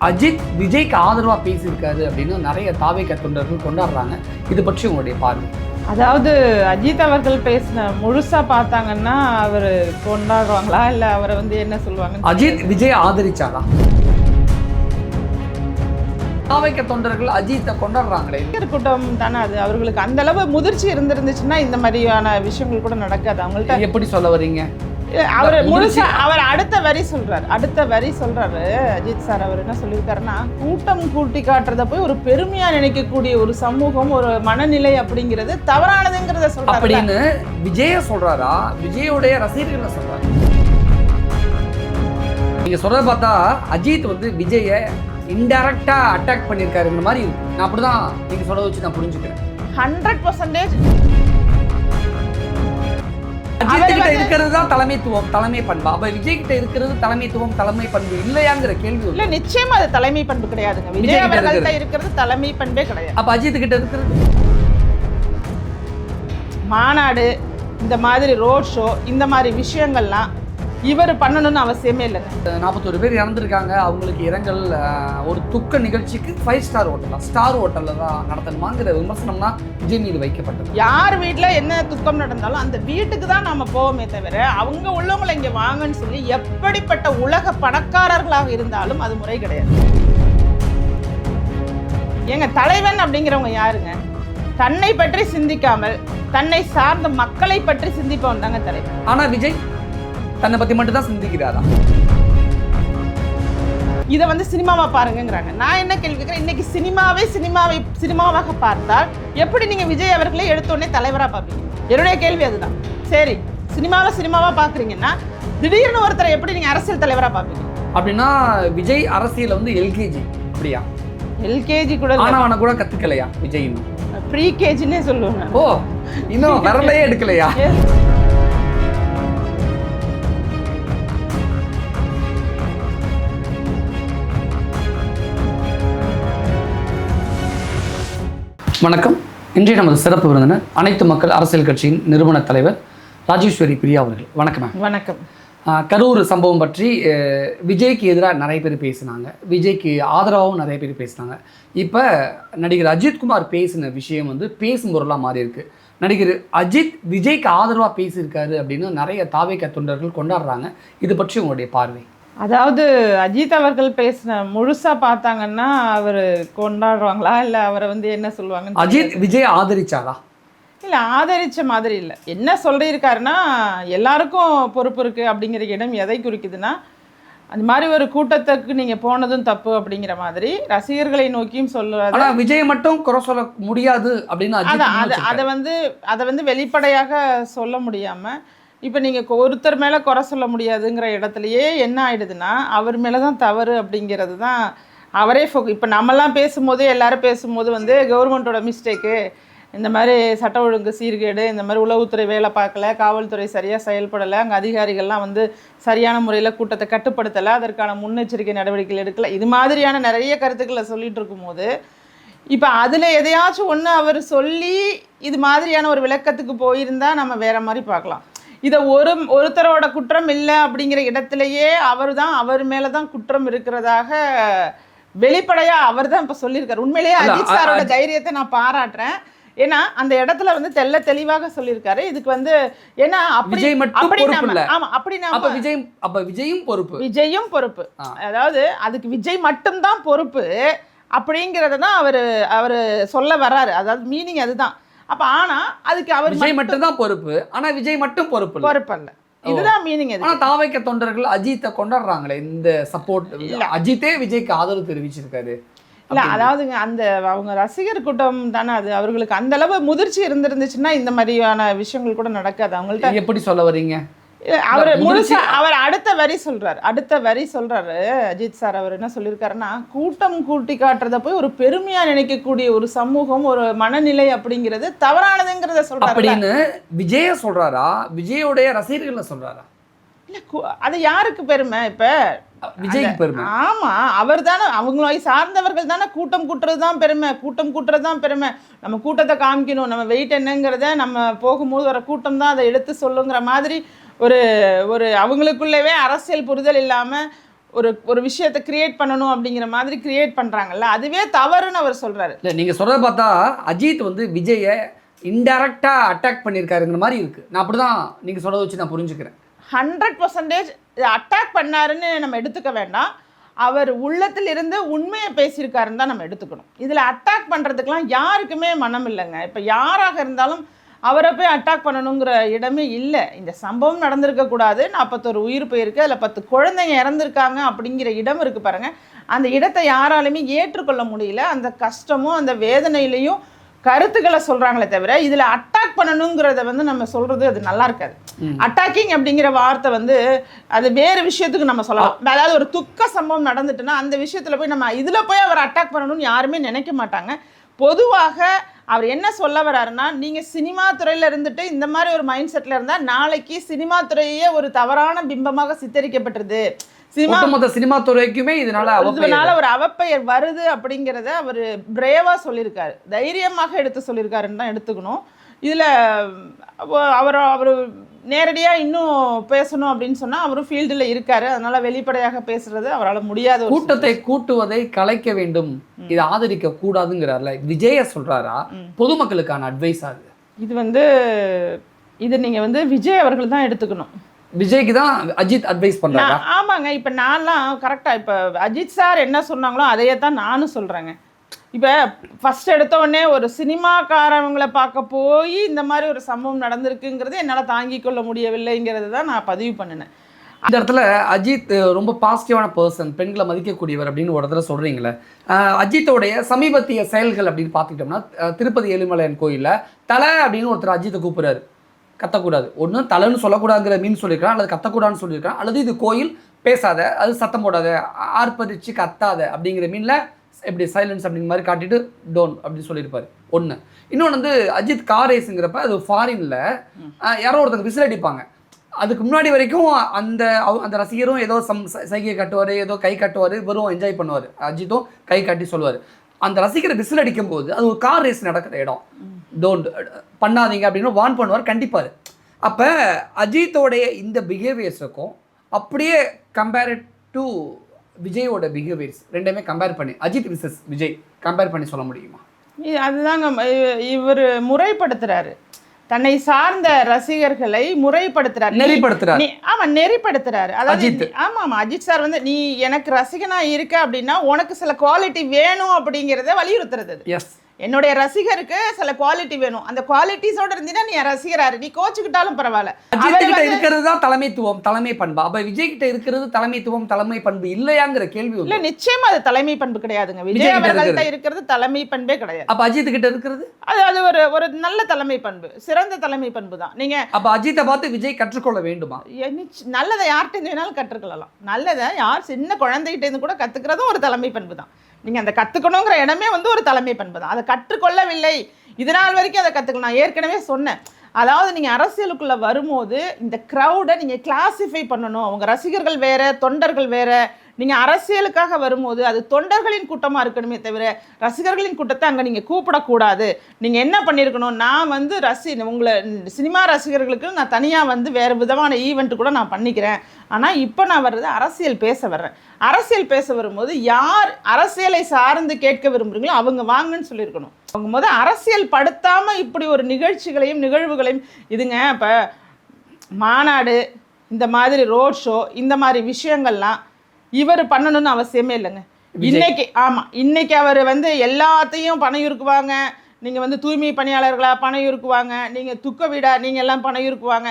அஜித் விஜய்க்கு ஆதரவாக பேசியிருக்காரு அப்படின்னு நிறைய தாவேக தொண்டர்கள் கொண்டாடுறாங்க. இது பற்றி உங்களுடைய பார்வை? அதாவது அஜித் அவர்கள் பேசின முழுசா பார்த்தாங்கன்னா அவர் கொண்டாடுவாங்களா இல்லை அவரை என்ன சொல்லுவாங்க? அஜித் விஜய் ஆதரிச்சாரா? தாவேக தொண்டர்கள் அஜித்தை கொண்டாடுறாங்களே, கூட்டம் தானே அது. அவர்களுக்கு அந்த அளவு முதிர்ச்சி இருந்துச்சுன்னா இந்த மாதிரியான விஷயங்கள் கூட நடக்காது. அவங்கள்ட்ட எப்படி சொல்ல வரீங்க? அவர் முழுசா அவர் அடுத்த வரி சொல்றாரு அஜித் சார். அவர் என்ன சொல்லியிருக்காருன்னா, கூட்டம் கூட்டி காட்டுறத போய் ஒரு பெருமையா நினைக்கக்கூடிய ஒரு சமூகம், ஒரு மனநிலை அப்படிங்கிறது தவறானதுங்கிறத சொல்றாரு அப்படின்னு விஜய சொல்றாரா? விஜயோடைய ரசிகர்கள் சொல்றாரு. நீங்க சொல்றத பார்த்தா அஜித் விஜய இன்டைரக்டா அட்டாக் பண்ணியிருக்காருங்கிற மாதிரி இருக்கு. நான் அப்படிதான் நீங்க சொல்றத வச்சு நான் புரிஞ்சுக்கிறேன். 100% அஜித் கிட்ட இருக்கிறது தான் தலைமைத்துவம், தலைமை பண்பு. அப்ப விஜய் கிட்ட இருக்கிறது தலைமைத்துவம், தலைமை பண்பு இல்லையாங்கிற கேள்வி இல்ல. நிச்சயமா அது தலைமை பண்பு கிடையாதுங்க. விஜய் அவர்கள்ட்ட இருக்கிறது தலைமை பண்பே கிடையாது. அப்ப அஜித் கிட்ட இருக்கிறது மாநாடு, இந்த மாதிரி ரோட் ஷோ, இந்த மாதிரி விஷயங்கள்லாம் இவர் பண்ணணும்னு அவசியமே இல்லை. 41 பேர் இறந்துருக்காங்க. அவங்களுக்கு இரங்கல் ஒரு துக்க நிகழ்ச்சிக்கு 5 ஸ்டார் ஹோட்டல், ஸ்டார் ஹோட்டலில் தான் நடத்தணுமாங்கிற விமர்சனம்னா விஜய் மீது வைக்கப்பட்டது. யார் வீட்டில் என்ன துக்கம் நடந்தாலும் அந்த வீட்டுக்கு தான் நம்ம போவோமே தவிர அவங்க உள்ளவங்களை இங்கே வாங்கன்னு சொல்லி எப்படிப்பட்ட உலக பணக்காரர்களாக இருந்தாலும் அது முறை கிடையாது. எங்க தலைவன் அப்படிங்கிறவங்க யாருங்க? தன்னை பற்றி சிந்திக்காமல் தன்னை சார்ந்த மக்களை பற்றி சிந்திப்பவன் தாங்க தலைவன். ஆனா விஜய் தன்னை பத்தி மட்டும் தான் சிந்திக்கிறாரா? இதை சினிமாவா பாருங்கிறாங்க. நான் என்ன கேள்வி கேட்கிறேன், இன்னைக்கு சினிமாவாக பார்த்தால் எப்படி நீங்க விஜய் அவர்களே எடுத்தோடனே தலைவரா பார்ப்பீங்க? என்னுடைய கேள்வி அதுதான். சரி, சினிமாவா பாக்குறீங்கன்னா திடீர்னு ஒருத்தரை எப்படி நீங்க அரசியல் தலைவரா பார்ப்பீங்க? அப்படின்னா விஜய் அரசியல் எல்கேஜி அப்படியா? எல்கேஜி கூட ஆனவன கூட கத்துக்கலையா விஜய்? இன்னும் ப்ரீ கேஜின்னே சொல்லுவேன். ஓ, இன்னும் வரலையே எடுக்கலையா? வணக்கம். இன்றைய நமது சிறப்பு விருந்தினர் அனைத்து மக்கள் அரசியல் கட்சியின் நிறுவன தலைவர் ராஜேஸ்வரி பிரியா அவர்கள். வணக்கம். வணக்கம். கரூர் சம்பவம் பற்றி விஜய்க்கு எதிராக நிறைய பேர் பேசினாங்க, விஜய்க்கு ஆதரவாகவும் நிறைய பேர் பேசினாங்க. இப்போ நடிகர் அஜித்குமார் பேசின விஷயம் பேசும் பொருளாக மாறி இருக்கு. நடிகர் அஜித் விஜய்க்கு ஆதரவாக பேசியிருக்காரு அப்படின்னு நிறைய தாவேக தொண்டர்கள் கொண்டாடுறாங்க. இது பற்றி உங்களுடைய பார்வை? அதாவது அஜித் அவர்கள் பேசின முழுசா பார்த்தாங்கன்னா அவர் கொண்டாடுவாங்களா இல்லை அவரை என்ன சொல்லுவாங்க? அஜித் விஜய் ஆதரிச்சாரா? இல்லை, ஆதரிச்ச மாதிரி இல்லை. என்ன சொல்லியிருக்காருன்னா, எல்லாருக்கும் பொறுப்பு இருக்குது அப்படிங்கிற இடம் எதை குறிக்குதுன்னா, அந்த மாதிரி ஒரு கூட்டத்துக்கு நீங்கள் போனதும் தப்பு அப்படிங்கிற மாதிரி ரசிகர்களை நோக்கியும் சொல்லுவாரு. ஆனால் விஜய் மட்டும் குறை சொல்ல முடியாது அப்படின்னு அதை வெளிப்படையாக சொல்ல முடியாமல் இப்போ நீங்கள் ஒருத்தர் மேலே குறை சொல்ல முடியாதுங்கிற இடத்துலையே என்ன ஆகிடுதுன்னா அவர் மேலே தான் தவறு அப்படிங்கிறது தான் அவரே இப்போ நம்மலாம் பேசும்போது எல்லாரும் பேசும்போது கவர்மெண்ட்டோட மிஸ்டேக்கு, இந்த மாதிரி சட்ட ஒழுங்கு சீர்கேடு, இந்த மாதிரி உளவுத்துறை வேலை பார்க்கல, காவல்துறை சரியாக செயல்படலை, அங்கே அதிகாரிகள்லாம் சரியான முறையில் கூட்டத்தை கட்டுப்படுத்தலை, அதற்கான முன்னெச்சரிக்கை நடவடிக்கைகள் எடுக்கலை, இது மாதிரியான நிறைய கருத்துக்களை சொல்லிகிட்டு இருக்கும்போது இப்போ அதில் எதையாச்சும் ஒன்று அவர் சொல்லி இது மாதிரியான ஒரு விளக்கத்துக்கு போயிருந்தால் நம்ம வேறு மாதிரி பார்க்கலாம். இதை ஒருத்தரோட குற்றம் இல்லை அப்படிங்கிற இடத்துலையே அவர் மேலே தான் குற்றம் இருக்கிறதாக வெளிப்படையாக அவர் தான் இப்போ சொல்லியிருக்காரு. உண்மையிலேயே அஜித் சாரோட தைரியத்தை நான் பாராட்டுறேன். ஏன்னா அந்த இடத்துல தெள்ள தெளிவாக சொல்லியிருக்காரு. இதுக்கு ஏன்னா விஜயும் பொறுப்பு, அதாவது அதுக்கு விஜய் மட்டும்தான் பொறுப்பு அப்படிங்கிறத தான் அவர் சொல்ல வர்றாரு. அதாவது மீனிங் அதுதான். அப்ப ஆனா அதுக்கு அவர் விஜய் மட்டும் தான் பொறுப்பு, ஆனா விஜய் மட்டும் பொறுப்பு அல்ல. இதுதான் மீனிங். ஆனா தாவேக தொண்டர்கள் அஜித்தை கொண்டாடுறாங்களே, இந்த சப்போர்ட் அஜித்தே விஜய்க்கு ஆதரவு தெரிவிச்சிருக்காரு. இல்ல, அதாவதுங்க அந்த அவங்க ரசிகர் கூட்டம் தானே அது. அவர்களுக்கு அந்த அளவு முதிர்ச்சி இருந்துச்சுன்னா இந்த மாதிரியான விஷயங்கள் கூட நடக்காது. அவங்கள்ட்ட எப்படி சொல்ல வரீங்க? அவர் அடுத்த வரி சொல்றாரு அஜித் சார். அவர் என்ன சொல்லியிருக்காருன்னா, கூட்டம் கூட்டி காட்டுறத போய் ஒரு பெருமையா நினைக்கக்கூடிய ஒரு சமூகம், ஒரு மனநிலை அப்படிங்கிறது தவறானதுங்கிறத சொல்றாரு அப்படின்னு விஜய சொல்றாரா? விஜயோடைய ரசிகர்கள் சொல்றாரா? இல்ல, அது யாருக்கு பெருமை? இப்ப விஜய்க்கு பெருமை. ஆமா, அவர் தானே, அவங்களை சார்ந்தவர்கள் தானே கூட்டம் கூட்டுறது தான் பெருமை. நம்ம கூட்டத்தை காமிக்கணும், நம்ம வெயிட் என்னங்கிறத நம்ம போகும்போது வர கூட்டம் தான் அதை எடுத்து சொல்லுங்கிற மாதிரி ஒரு அவங்களுக்குள்ளவே அரசியல் புரிதல் இல்லாமல் ஒரு ஒரு விஷயத்தை கிரியேட் பண்ணணும் அப்படிங்கிற மாதிரி கிரியேட் பண்ணுறாங்கல்ல, அதுவே தவறுன்னு அவர் சொல்கிறாரு. இல்லை நீங்கள் சொல்கிறத பார்த்தா அஜித் வந்து விஜயை இன்டைரக்டாக அட்டாக் பண்ணியிருக்காருங்கிற மாதிரி இருக்குது. நான் அப்படி தான் நீங்கள் சொல்கிறத வச்சு நான் புரிஞ்சுக்கிறேன். 100% அட்டாக் பண்ணாருன்னு நம்ம எடுத்துக்க வேண்டாம். அவர் உள்ளத்தில் இருந்து உண்மையை பேசியிருக்காருன்னு தான் நம்ம எடுத்துக்கணும். இதில் அட்டாக் பண்ணுறதுக்கெலாம் யாருக்குமே மனம் இல்லைங்க. இப்போ யாராக இருந்தாலும் அவரை போய் அட்டாக் பண்ணணுங்கிற இடமே இல்லை. இந்த சம்பவம் நடந்திருக்கக்கூடாது, 41 உயிர் போயிருக்கு, அதில் 10 குழந்தைங்க இறந்துருக்காங்க அப்படிங்கிற இடம் இருக்குது பாருங்கள். அந்த இடத்தை யாராலுமே ஏற்றுக்கொள்ள முடியல. அந்த கஷ்டமும் அந்த வேதனையிலையும் கருத்துக்களை சொல்கிறாங்களே தவிர இதில் அட்டாக் பண்ணணுங்கிறத வந்து நம்ம சொல்கிறது அது நல்லா இருக்காது. அட்டாக்கிங் அப்படிங்கிற வார்த்தை வந்து அது வேறு விஷயத்துக்கு நம்ம சொல்லலாம். அதாவது ஒரு துக்க சம்பவம் நடந்துட்டுன்னா அந்த விஷயத்தில் போய் நம்ம இதில் போய் அவர் அட்டாக் பண்ணணும்னு யாருமே நினைக்க மாட்டாங்க. பொதுவாக அவர் என்ன சொல்ல வர்றாருன்னா, நீங்கள் சினிமா துறையில் இருந்துட்டு இந்த மாதிரி ஒரு மைண்ட் செட்டில் இருந்தால் நாளைக்கு சினிமா துறையே ஒரு தவறான பிம்பமாக சித்தரிக்கப்பட்டிருது, சினிமா துறைக்குமே இதனால ஒரு அவப்பெயர் வருது அப்படிங்கிறத அவர் பிரேவாக சொல்லியிருக்காரு, தைரியமாக எடுத்து சொல்லியிருக்காருன்னு தான் எடுத்துக்கணும். இதில் அவர் நேரடியாக இன்னும் பேசணும் அப்படின்னு சொன்னால் அவரும் ஃபீல்டில் இருக்காரு, அதனால வெளிப்படையாக பேசுறது அவரால் முடியாத. கூட்டத்தை கூட்டுவதை கலைக்க வேண்டும், இதை ஆதரிக்க கூடாதுங்கிறார்ல, விஜய சொல்றாரா பொதுமக்களுக்கான அட்வைஸ்? ஆகுது இது வந்து இது நீங்கள் வந்து விஜய் அவர்கள் தான் எடுத்துக்கணும். விஜய்க்கு தான் அஜித் அட்வைஸ் பண்றாங்க. ஆமாங்க. இப்போ நான்லாம் கரெக்டாக இப்போ அஜித் சார் என்ன சொன்னாங்களோ அதையே தான் நானும் சொல்கிறேங்க. இப்போ ஃபஸ்ட் எடுத்த உடனே ஒரு சினிமாக்காரவங்களை பார்க்க போய் இந்த மாதிரி ஒரு சம்பவம் நடந்திருக்குங்கிறது என்னால் தாங்கிக் கொள்ள முடியவில்லைங்கிறது தான் நான் பதிவு பண்ணினேன். அந்த இடத்துல அஜித் ரொம்ப பாசிட்டிவான பர்சன், பெண்களை மதிக்கக்கூடியவர் அப்படின்னு ஒரு இடத்துல சொல்கிறீங்களே. அஜித்தோடைய சமீபத்திய செயல்கள் அப்படின்னு பார்த்துக்கிட்டோம்னா, திருப்பதி ஏழுமலையான் கோயிலில் தலை அப்படின்னு ஒருத்தர் அஜித்தை கூப்பிட்றாரு. கத்தக்கூடாது, ஒன்று தலைன்னு சொல்லக்கூடாதுங்கிற மீன் சொல்லியிருக்கான், அல்லது கத்தக்கூடாதுன்னு சொல்லியிருக்கான், அல்லது இது கோயில் பேசாத, அது சத்தம் போடாத, ஆர்ப்பரிச்சு கத்தாத அப்படிங்கிற மீனில் எப்படி சைலன்ஸ் அப்படிங்கிற மாதிரி காட்டிட்டு டோன் அப்படின்னு சொல்லியிருப்பாரு. ஒன்று. இன்னொன்று வந்து அஜித் கார் ரேஸுங்கிறப்ப அது ஃபாரினில் யாரோ ஒருத்தங்க விசில் அடிப்பாங்க. அதுக்கு முன்னாடி வரைக்கும் அந்த ரசிகரும் ஏதோ சைகை கட்டுவார், ஏதோ கை கட்டுவார், வெறும் என்ஜாய் பண்ணுவார். அஜித்தும் கை காட்டி சொல்லுவார். அந்த ரசிகரை விசில் அடிக்கும் போது அது ஒரு கார் ரேஸ் நடக்கிற இடம், டோன்ட் பண்ணாதீங்க அப்படின்னு வார்ன் பண்ணுவார், கண்டிப்பார். அப்போ அஜித்தோடைய இந்த பிஹேவியர்ஸுக்கும் அப்படியே கம்பேர்ட் டு விஜயோட பிஹேவியர்ஸ் ரெண்டுமே கம்பேர் பண்ணி அஜித் விசஸ் விஜய் கம்பேர் பண்ணி சொல்ல முடியுமா? அதுதாங்க இவர் முறைப்படுத்துறாரு, தன்னை சார்ந்த ரசிகர்களை முறைப்படுத்துறாரு, நெறிப்படுத்துறாரு. ஆமா, நெறிப்படுத்துறாரு. அதாவது ஆமா, அஜித் சார் வந்து நீ எனக்கு ரசிகனா இருக்க அப்படின்னா உனக்கு சில குவாலிட்டி வேணும் அப்படிங்கிறத வலியுறுத்துறது. எஸ், என்னுடைய ரசிகருக்கு சில குவாலிட்டி வேணும், அந்த குவாலிட்டிஸோட இருந்தீங்கன்னா நீ ரசிகராரு, நீ கோச்சுக்கிட்டாலும் பரவாயில்ல. அஜித் கிட்ட இருக்கிறது தான் தலைமைத்துவம், தலைமை பண்பு. அப்ப விஜய் கிட்ட இருக்கிறது தலைமைத்துவம், தலைமை பண்பு இல்லையாங்கிற கேள்வி இல்ல. நிச்சயமா அது தலைமை பண்பு கிடையாதுங்க. விஜய் அவர்கள்ட்ட இருக்கிறது தலைமை பண்பே கிடையாது. அப்ப அஜித் கிட்ட இருக்கிறது அது ஒரு நல்ல தலைமை பண்பு, சிறந்த தலைமை பண்பு தான். நீங்க அப்ப அஜித்தை பார்த்து விஜய் கற்றுக்கொள்ள வேண்டுமா? நல்லதை யார்கிட்ட இருந்து வேணாலும் கற்றுக்கொள்ளலாம். நல்லதை யார் சின்ன குழந்தைகிட்ட இருந்து கூட கத்துக்கிறதும் ஒரு தலைமை பண்பு தான். நீங்கள் அந்த கற்றுக்கணுங்கிற இடமே வந்து ஒரு தலைமை பண்பு தான். அதை கற்றுக்கொள்ளவில்லை, இதனால் வரைக்கும் அதை கற்றுக்கலாம். நான் ஏற்கனவே சொன்னேன், அதாவது நீங்கள் அரசியலுக்குள்ளே வரும்போது இந்த க்ரௌடை நீங்கள் கிளாஸிஃபை பண்ணணும். அவங்க ரசிகர்கள் வேறு, தொண்டர்கள் வேறு. நீங்கள் அரசியலுக்காக வரும்போது அது தொண்டர்களின் கூட்டமாக இருக்கணுமே தவிர ரசிகர்களின் கூட்டத்தை அங்கே நீங்கள் கூப்பிடக்கூடாது. நீங்கள் என்ன பண்ணியிருக்கணும், நான் வந்து உங்களை சினிமா ரசிகர்களுக்கு நான் தனியாக வந்து வேறு விதமான ஈவெண்ட் கூட நான் பண்ணிக்கிறேன், ஆனால் இப்போ நான் வர்றது அரசியல் பேச வர்றேன். அரசியல் பேச வரும்போது யார் அரசியலை சார்ந்து கேட்க விரும்புகிறீங்களோ அவங்க வாங்கன்னு சொல்லியிருக்கணும். அவங்க அரசியல் படுத்தாமல் இப்படி ஒரு நிகழ்ச்சிகளையும் நிகழ்வுகளையும் இதுங்க. இப்போ மாநாடு, இந்த மாதிரி ரோட் ஷோ, இந்த மாதிரி விஷயங்கள்லாம் இவர் பண்ணணும்னு அவசியமே இல்லைங்க. இன்னைக்கு அவர் வந்து எல்லாத்தையும் பணையுறுக்குவாங்க. நீங்கள் வந்து தூய்மை பணியாளர்களாக பணையுறுக்குவாங்க, நீங்கள் துக்க வீடா நீங்கள் எல்லாம் பணையுறுக்குவாங்க,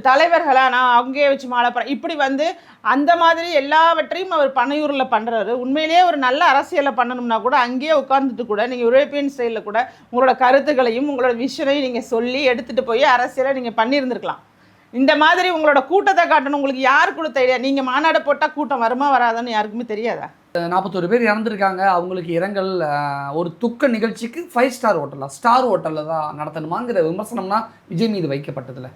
தலைவர்களாக நான் அங்கேயே வச்சு மாலை இப்படி வந்து அந்த மாதிரி எல்லாவற்றையும் அவர் பனையூரில் பண்ணுறாரு. உண்மையிலேயே ஒரு நல்ல அரசியலை பண்ணணும்னா கூட அங்கேயே உட்காந்துட்டு கூட நீங்கள் யூரோப்பியன் ஸ்டைலில் கூட உங்களோட கருத்துக்களையும் உங்களோட விஷனையும் நீங்கள் சொல்லி எடுத்துகிட்டு போய் அரசியலை நீங்கள் பண்ணியிருந்துருக்கலாம். இந்த மாதிரி உங்களோட கூட்டத்தை காட்டணும். உங்களுக்கு யார் கொடுத்த ஐடியா? நீங்கள் மாநாடு போட்டால் கூட்டம் வருமா வராதான்னு யாருக்குமே தெரியாதா? 41 பேர் இறந்துருக்காங்க, அவங்களுக்கு இரங்கல் ஒரு துக்க நிகழ்ச்சிக்கு 5 ஸ்டார் ஹோட்டலா, ஸ்டார் ஹோட்டலில் தான் நடத்தணுமாங்கிற விமர்சனம்னா விஜய் மீது வைக்கப்பட்டதில்ல.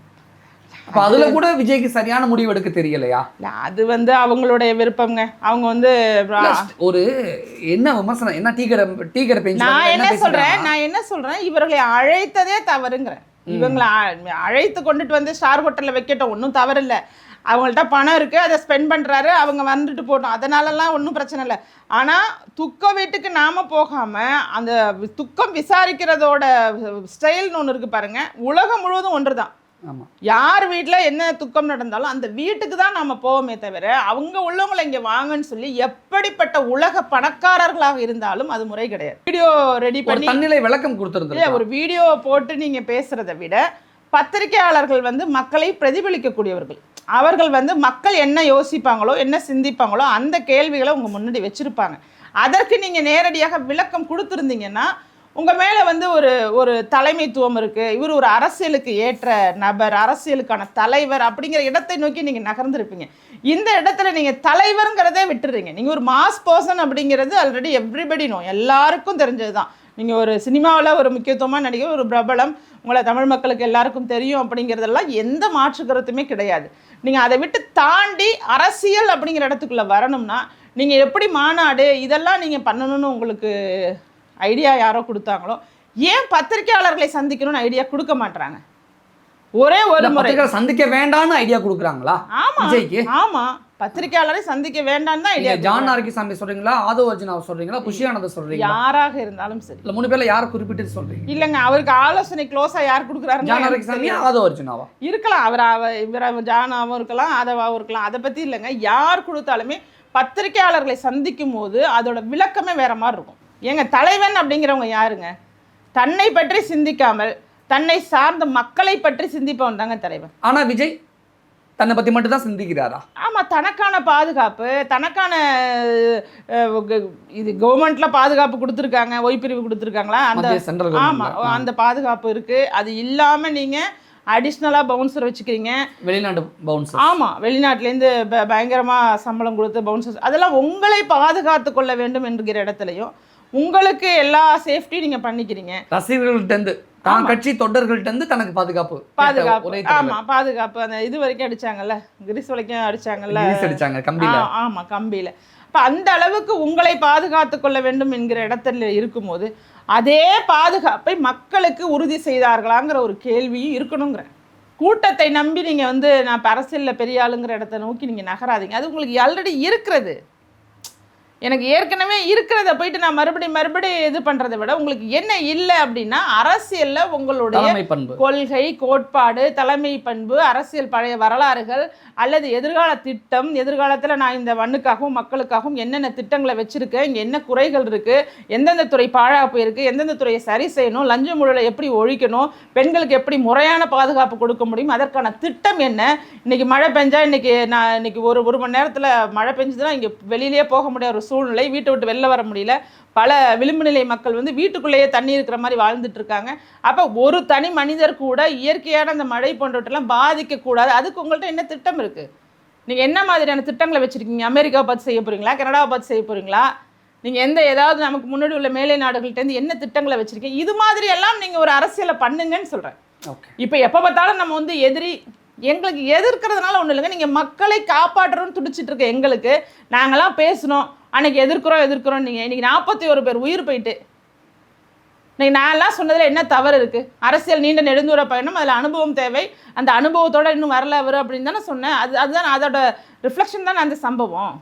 அப்போ அதில் கூட விஜய்க்கு சரியான முடிவு எடுக்க தெரியலையா? அது வந்து அவங்களுடைய விருப்பங்க. அவங்க வந்து ஒரு என்ன விமர்சனம், என்ன டீ கடை நான் என்ன சொல்கிறேன், இவர்களை அழைத்ததே தவறுங்கிறேன். இவங்களை அழைத்து கொண்டுட்டு வந்து ஸ்டார் ஹோட்டலில் வைக்கட்டும், ஒன்றும் தவறில்லை. அவங்கள்ட்ட பணம் இருக்குது, அதை ஸ்பெண்ட் பண்ணுறாரு, அவங்க வந்துட்டு போட்டோம், அதனாலலாம் ஒன்றும் பிரச்சனை இல்லை. ஆனால் துக்க வீட்டுக்கு நாம் போகாமல் அந்த துக்கம் விசாரிக்கிறதோட ஸ்டைல்னு ஒன்று இருக்குது பாருங்கள். உலகம் முழுவதும் ஒன்று தான். ஆமாம், யார் வீட்டில் என்ன துக்கம் நடந்தாலும் அந்த வீட்டுக்கு தான் நம்ம போவோமே தவிர அவங்க உள்ளவங்களை இங்கே வாங்கன்னு சொல்லி எப்படிப்பட்ட உலக பணக்காரர்களாக இருந்தாலும் அது முறை கிடையாது. வீடியோ ரெடி பண்ணி தன்னிலை விளக்கம் கொடுத்துருந்தீங்க. ஒரு வீடியோ போட்டு நீங்கள் பேசுகிறத விட பத்திரிகையாளர்கள் வந்து மக்களை பிரதிபலிக்கக்கூடியவர்கள். அவர்கள் வந்து மக்கள் என்ன யோசிப்பாங்களோ என்ன சிந்திப்பாங்களோ அந்த கேள்விகளை உங்கள் முன்னாடி வச்சுருப்பாங்க. அதற்கு நீங்கள் நேரடியாக விளக்கம் கொடுத்துருந்தீங்கன்னா உங்கள் மேலே வந்து ஒரு தலைமைத்துவம் இருக்குது, இவர் ஒரு அரசியலுக்கு ஏற்ற நபர், அரசியலுக்கான தலைவர் அப்படிங்கிற இடத்தை நோக்கி நீங்கள் நகர்ந்துருப்பீங்க. இந்த இடத்துல நீங்கள் தலைவருங்கிறதே விட்டுடுறீங்க. நீங்கள் ஒரு மாஸ் பர்சன் அப்படிங்கிறது ஆல்ரெடி எவ்ரிபடி நோ, எல்லாருக்கும் தெரிஞ்சது தான். நீங்கள் ஒரு சினிமாவில் ஒரு முக்கியத்துவமாக நடிகர், ஒரு பிரபலம், உங்களை தமிழ் மக்களுக்கு எல்லாருக்கும் தெரியும் அப்படிங்கிறதெல்லாம் எந்த மாற்று கருத்துமே கிடையாது. நீங்கள் அதை விட்டு தாண்டி அரசியல் அப்படிங்கிற இடத்துக்குள்ளே வரணும்னா நீங்கள் எப்படி மாநாடு இதெல்லாம் நீங்கள் பண்ணணும்னு உங்களுக்கு ஐடியா யாரோ கொடுத்தாங்களோ, ஏன் பத்திரிகையாளர்களை சந்திக்கணும்னு ஐடியா கொடுக்க மாட்டாங்க? ஒரே ஒரு முறை சந்திக்க வேண்டாம்னு ஐடியா கொடுக்குறாங்களா? ஆமா ஆமா, பத்திரிகையாளரை சந்திக்க வேண்டாம்னு தான் ஐடியா. ஜான் நாராயணசாமி சொல்றீங்களா, ஆதவ் அர்ஜுனாவை சொல்றீங்களா, புஷியானந்த சொல்றீங்களா? யாராக இருந்தாலும் சரி. இல்ல 3 பேர்ல யாரை குறிப்பிட்டு சொல்றீங்க? இல்லங்க, அவருக்கு ஆலோசனை க்ளோஸா யார் கொடுக்குறாரு? ஜான் நாராயணசாமி, ஆதவ் அர்ஜுனாவா இருக்கலாம். இவர் ஜானாவும் இருக்கலாம், ஆதவாவும் இருக்கலாம். அதை பத்தி இல்லைங்க. யார் கொடுத்தாலுமே பத்திரிகையாளர்களை சந்திக்கும் போது அதோட விளக்கமே வேற மாதிரி இருக்கும். ஏங்க, தலைவன் அப்படிங்கிறவங்க யாருங்க? தன்னை பற்றி சிந்திக்காமல் தன்னை சார்ந்த மக்களை பற்றி சிந்திப்பவன் தாங்க தலைவன். ஆனா விஜய் தன்னை பத்தி மட்டும் தான் சிந்திக்கிறாரா? ஆமா, தனக்கான பாதுகாப்பு, தனக்கான இது கவர்மெண்ட்ல பாதுகாப்பு கொடுத்துருக்காங்க, ஓய்பிரிவு கொடுத்துருக்காங்களா, அந்த ஆமா அந்த பாதுகாப்பு இருக்கு. அது இல்லாம நீங்க அடிஷ்னலாக பவுன்சர் வச்சுக்கிறீங்க, வெளிநாட்டு பவுன்சர். ஆமாம், வெளிநாட்டிலேருந்து பயங்கரமாக சம்பளம் கொடுத்து பவுன்சர்ஸ், அதெல்லாம் உங்களை பாதுகாத்து கொள்ள வேண்டும் என்கிற இடத்துலையும் உங்களுக்கு எல்லா சேஃப்டியும் நீங்கள் பண்ணிக்கிறீங்க. ரசிகர்கள்ட்டேருந்து, தான் கட்சி தொண்டர்கள்ட்டேருந்து தனக்கு பாதுகாப்பு. ஆமாம், பாதுகாப்பு. அந்த இது வரைக்கும் அடிச்சாங்கல்ல, கிரிஸ் வரைக்கும் அடிச்சாங்கல்ல, கம்பியில். ஆமாம், கம்பியில். அப்போ அந்த அளவுக்கு உங்களை பாதுகாத்து கொள்ள வேண்டும் என்கிற இடத்துல இருக்கும்போது அதே பாதுகாப்பை மக்களுக்கு உறுதி செய்தார்களாங்கிற ஒரு கேள்வியும் இருக்கணுங்கிற. கூட்டத்தை நம்பி நீங்கள் வந்து நான் அரசியலில் பெரிய ஆளுங்கிற இடத்த நோக்கி நீங்கள் நகராதீங்க. அது உங்களுக்கு ஆல்ரெடி இருக்கிறது. எனக்கு ஏற்கனவே இருக்கிறத போயிட்டு நான் மறுபடியும் இது பண்ணுறதை விட உங்களுக்கு என்ன இல்லை அப்படின்னா அரசியலில் உங்களுடைய கொள்கை, கோட்பாடு, தலைமை பண்பு, அரசியல் பழைய வரலாறுகள் அல்லது எதிர்கால திட்டம், எதிர்காலத்தில் நான் இந்த மண்ணுக்காகவும் மக்களுக்காகவும் என்னென்ன திட்டங்களை வச்சுருக்கேன், இங்கே என்ன குறைகள் இருக்குது, எந்தெந்த துறை பாழாக போயிருக்கு, எந்தெந்த துறையை சரி செய்யணும், லஞ்ச ஊழலை எப்படி ஒழிக்கணும், பெண்களுக்கு எப்படி முறையான பாதுகாப்பு கொடுக்க முடியும், அதற்கான திட்டம் என்ன. இன்றைக்கி மழை பெஞ்சா இன்னைக்கு ஒரு மணி நேரத்தில் மழை பெஞ்சதுன்னா இங்கே வெளியிலே போக முடியாத ஒரு சூழ்நிலை, வீட்டை விட்டு வெளில வர முடியல. பல விளிம்பு நிலை மக்கள் வந்து வீட்டுக்குள்ளேயே தண்ணி இருக்கிற மாதிரி வாழ்ந்துட்டு இருக்காங்க. அப்போ ஒரு தனி மனிதர் கூட இயற்கையான அந்த மழை போன்றவற்றெல்லாம் பாதிக்கக்கூடாது. அதுக்கு உங்கள்கிட்ட என்ன திட்டம் இருக்குது? நீங்கள் என்ன மாதிரியான திட்டங்களை வச்சுருக்கீங்க? அமெரிக்காவை பார்த்து செய்ய போகிறீங்களா, கனடாவை பார்த்து செய்ய போகிறீங்களா? நீங்கள் ஏதாவது நமக்கு முன்னாடி உள்ள மேலை நாடுகள்கிட்டேருந்து என்ன திட்டங்களை வச்சுருக்கீங்க? இது மாதிரி எல்லாம் நீங்கள் ஒரு அரசியலை பண்ணுங்கன்னு சொல்கிறேன். இப்போ எப்போ பார்த்தாலும் நம்ம வந்து எங்களுக்கு எதிர்க்கிறதுனால ஒன்றும் இல்லைங்க. நீங்கள் மக்களை காப்பாற்றுறோன்னு துடிச்சிட்டு இருக்க எங்களுக்கு நாங்களாம் பேசணும், அன்றைக்கி எதிர்க்கிறோம். நீங்கள் இன்றைக்கி 41 பேர் உயிர் போயிட்டு இன்றைக்கி நான்லாம் சொன்னதில் என்ன தவறு இருக்குது? அரசியல் நீண்ட நெடுந்தூர பயணம், அதில் அனுபவம் தேவை, அந்த அனுபவத்தோடு இன்னும் வரல அவர் அப்படின்னு தானே சொன்னேன். அதுதான் அதோட ரிஃப்ளெக்ஷன் தானே அந்த சம்பவம்.